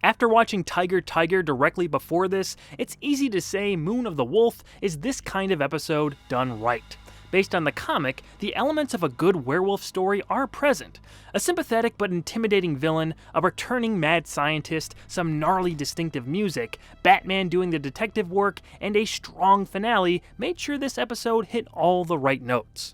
After watching Tyger directly before this, it's easy to say Moon of the Wolf is this kind of episode done right. Based on the comic, the elements of a good werewolf story are present. A sympathetic but intimidating villain, a returning mad scientist, some gnarly distinctive music, Batman doing the detective work, and a strong finale made sure this episode hit all the right notes.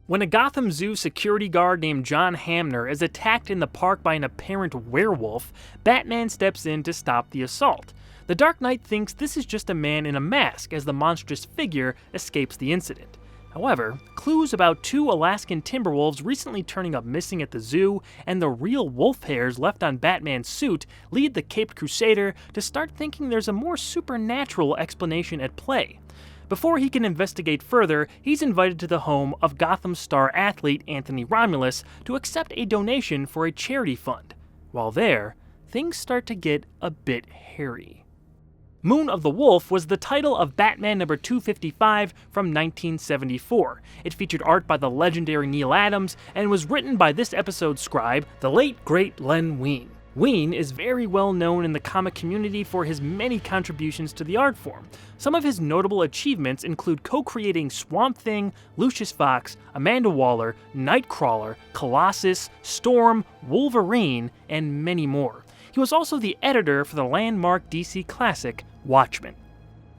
When a Gotham Zoo security guard named John Hamner is attacked in the park by an apparent werewolf, Batman steps in to stop the assault. The Dark Knight thinks this is just a man in a mask as the monstrous figure escapes the incident. However, clues about 2 Alaskan timber wolves recently turning up missing at the zoo and the real wolf hairs left on Batman's suit lead the Caped Crusader to start thinking there's a more supernatural explanation at play. Before he can investigate further, he's invited to the home of Gotham star athlete Anthony Romulus to accept a donation for a charity fund. While there, things start to get a bit hairy. Moon of the Wolf was the title of Batman number 255 from 1974. It featured art by the legendary Neil Adams and was written by this episode's scribe, the late great Len Wein. Wein is very well known in the comic community for his many contributions to the art form. Some of his notable achievements include co-creating Swamp Thing, Lucius Fox, Amanda Waller, Nightcrawler, Colossus, Storm, Wolverine, and many more. He was also the editor for the landmark DC classic, Watchmen.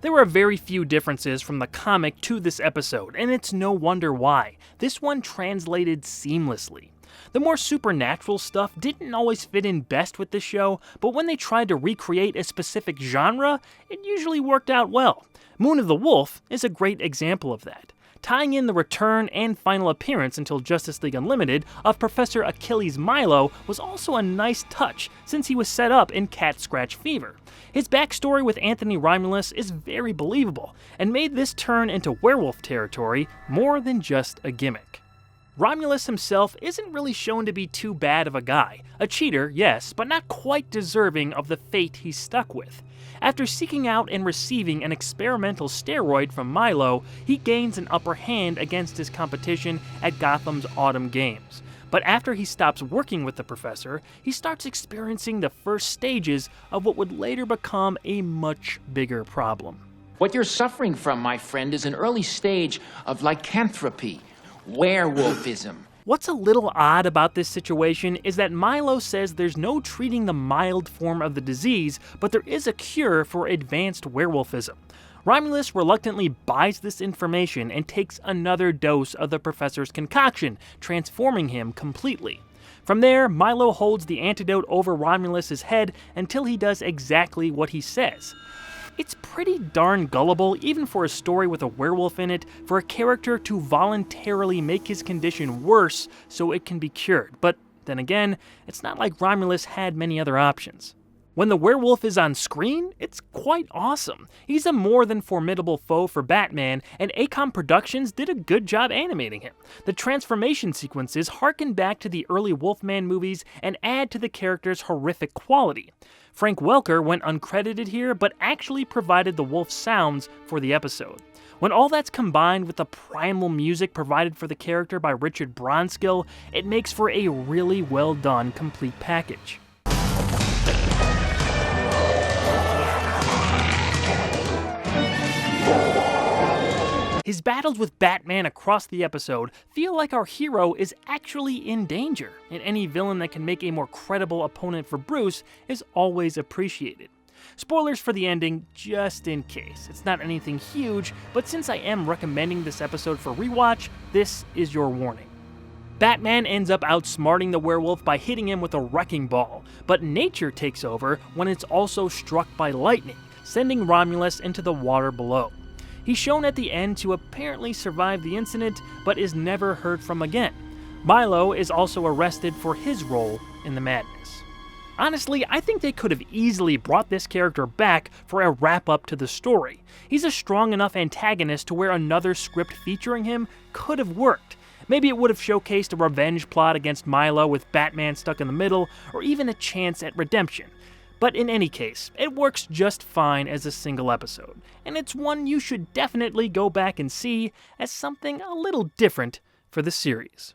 There were very few differences from the comic to this episode, and it's no wonder why. This one translated seamlessly. The more supernatural stuff didn't always fit in best with the show, but when they tried to recreate a specific genre, it usually worked out well. Moon of the Wolf is a great example of that. Tying in the return and final appearance until Justice League Unlimited of Professor Achilles Milo was also a nice touch, since he was set up in Cat Scratch Fever. His backstory with Anthony Romulus is very believable, and made this turn into werewolf territory more than just a gimmick. Romulus himself isn't really shown to be too bad of a guy. A cheater, yes, but not quite deserving of the fate he's stuck with. After seeking out and receiving an experimental steroid from Milo, he gains an upper hand against his competition at Gotham's Autumn Games. But after he stops working with the professor, he starts experiencing the first stages of what would later become a much bigger problem. What you're suffering from, my friend, is an early stage of lycanthropy. Werewolfism. What's a little odd about this situation is that Milo says there's no treating the mild form of the disease, but there is a cure for advanced werewolfism. Romulus reluctantly buys this information and takes another dose of the professor's concoction, transforming him completely. From there, Milo holds the antidote over Romulus's head until he does exactly what he says. It's pretty darn gullible, even for a story with a werewolf in it, for a character to voluntarily make his condition worse so it can be cured. But then again, it's not like Romulus had many other options. When the werewolf is on screen, it's quite awesome. He's a more than formidable foe for Batman, and Acom Productions did a good job animating him. The transformation sequences harken back to the early Wolfman movies and add to the character's horrific quality. Frank Welker went uncredited here, but actually provided the wolf sounds for the episode. When all that's combined with the primal music provided for the character by Richard Bronskill, it makes for a really well done complete package. His battles with Batman across the episode feel like our hero is actually in danger, and any villain that can make a more credible opponent for Bruce is always appreciated. Spoilers for the ending, just in case. It's not anything huge, but since I am recommending this episode for rewatch, this is your warning. Batman ends up outsmarting the werewolf by hitting him with a wrecking ball, but nature takes over when it's also struck by lightning, sending Romulus into the water below. He's shown at the end to apparently survive the incident, but is never heard from again. Milo is also arrested for his role in the madness. Honestly, I think they could have easily brought this character back for a wrap-up to the story. He's a strong enough antagonist to where another script featuring him could have worked. Maybe it would have showcased a revenge plot against Milo with Batman stuck in the middle, or even a chance at redemption. But in any case, it works just fine as a single episode, and it's one you should definitely go back and see as something a little different for the series.